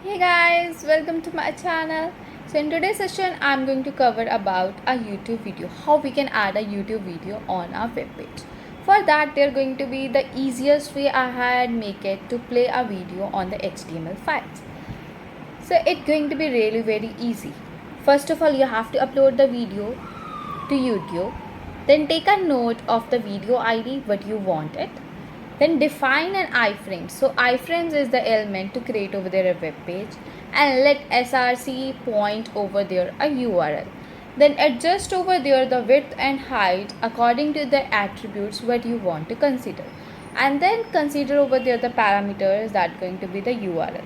Hey guys, welcome to my channel. So in today's session, I'm going to cover about a YouTube video, how we can add a YouTube video on our web page. For that, they're going to be the easiest way I had make it to play a video on the HTML files. So it's going to be really very easy. First of all, you have to upload the video to YouTube. Then take a note of the video ID what you want it. Then define an iframe. So iframes is the element to create over there a web page, and let src point over there a URL. Then adjust over there the width and height according to the attributes what you want to consider. And then consider over there the parameters that going to be the URL.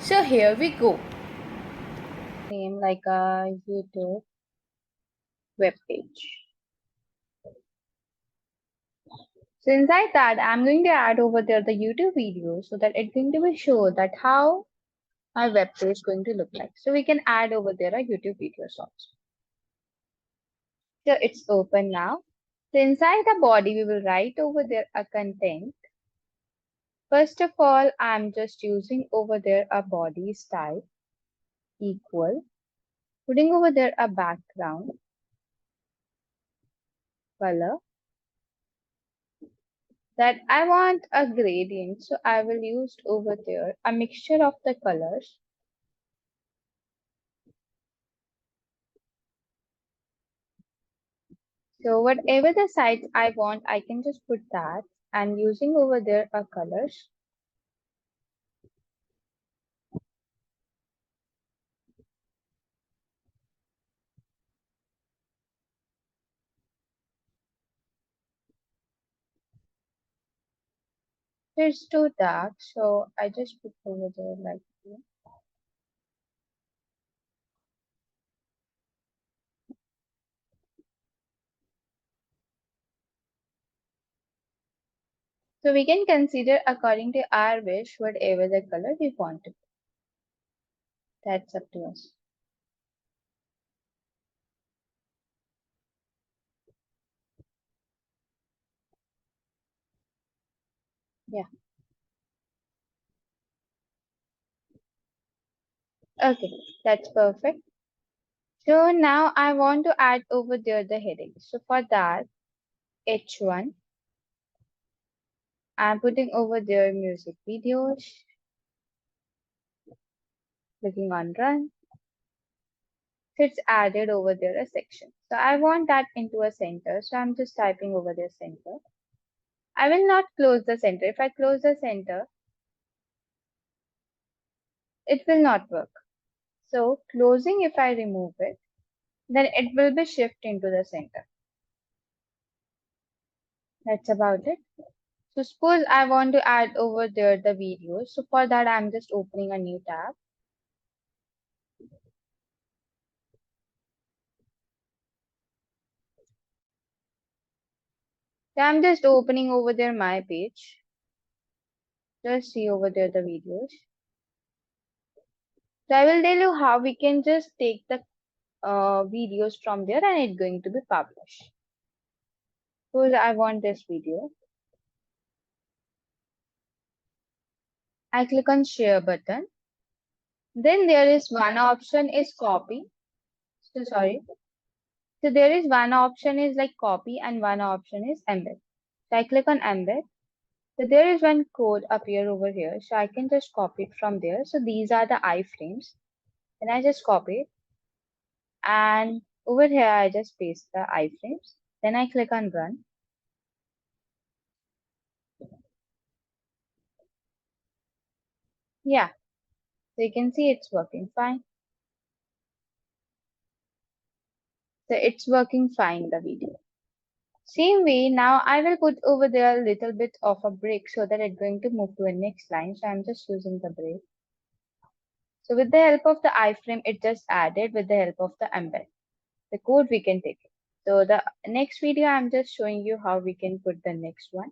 So here we go. Name like a YouTube web page. So inside that, I'm going to add over there the YouTube video so that it's going to be show that how my web page is going to look like. So we can add over there a YouTube videos also. So it's open now. So inside the body, we will write over there a content. First of all, I'm just using over there a body style equal, putting over there a background color that I want a gradient. So I will use over there a mixture of the colors. So whatever the size I want, I can just put that, and using over there a colors. It's too dark, so I just put over there like this. So we can consider according to our wish whatever the color we want to. That's up to us. Yeah. Okay, that's perfect. So now I want to add over there the heading. So for that, H1, I'm putting over there music videos, clicking on run. So it's added over there a section. So I want that into a center. So I'm just typing over there center. I will not close the center. If I close the center, it will not work. So closing, if I remove it, then it will be shift into the center. That's about it. So suppose I want to add over there the video. So for that, I'm just opening a new tab. So I'm just opening over there my page. Just see over there the videos. So I will tell you how we can just take the videos from there and it's going to be published. Suppose I want this video. I click on share button. Then there is one option is copy. So sorry. So there is one option is like copy and one option is embed. So I click on embed. So there is one code appear over here. So I can just copy it from there. So these are the iframes. Then I just copy it. And over here I just paste the iframes. Then I click on run. Yeah. So you can see it's working fine. So it's working fine the video. Same way, now I will put over there a little bit of a break so that it's going to move to a next line. So I'm just using the break. So with the help of the iframe, it just added with the help of the embed. The code we can take it. So the next video, I'm just showing you how we can put the next one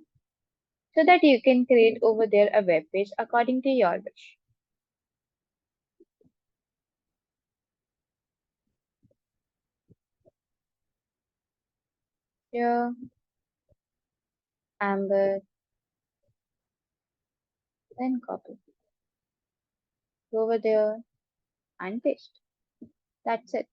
so that you can create over there a web page according to your wish. Here, embed, then copy. Go over there and paste. That's it.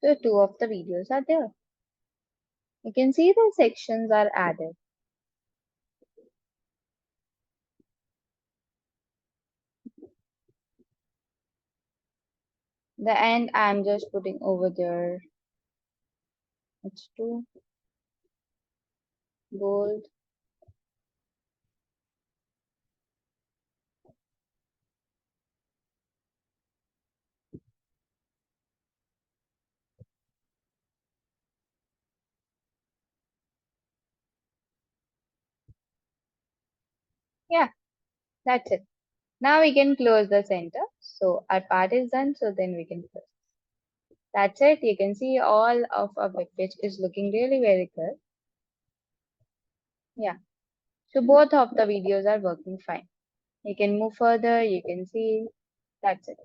So two of the videos are there. You can see the sections are added. The end I'm just putting over there. It's too bold. Yeah, that's it. Now we can close the center. So our part is done. So then we can close. That's it. You can see all of our web page is looking really very good. Yeah. So both of the videos are working fine. You can move further. You can see. That's it.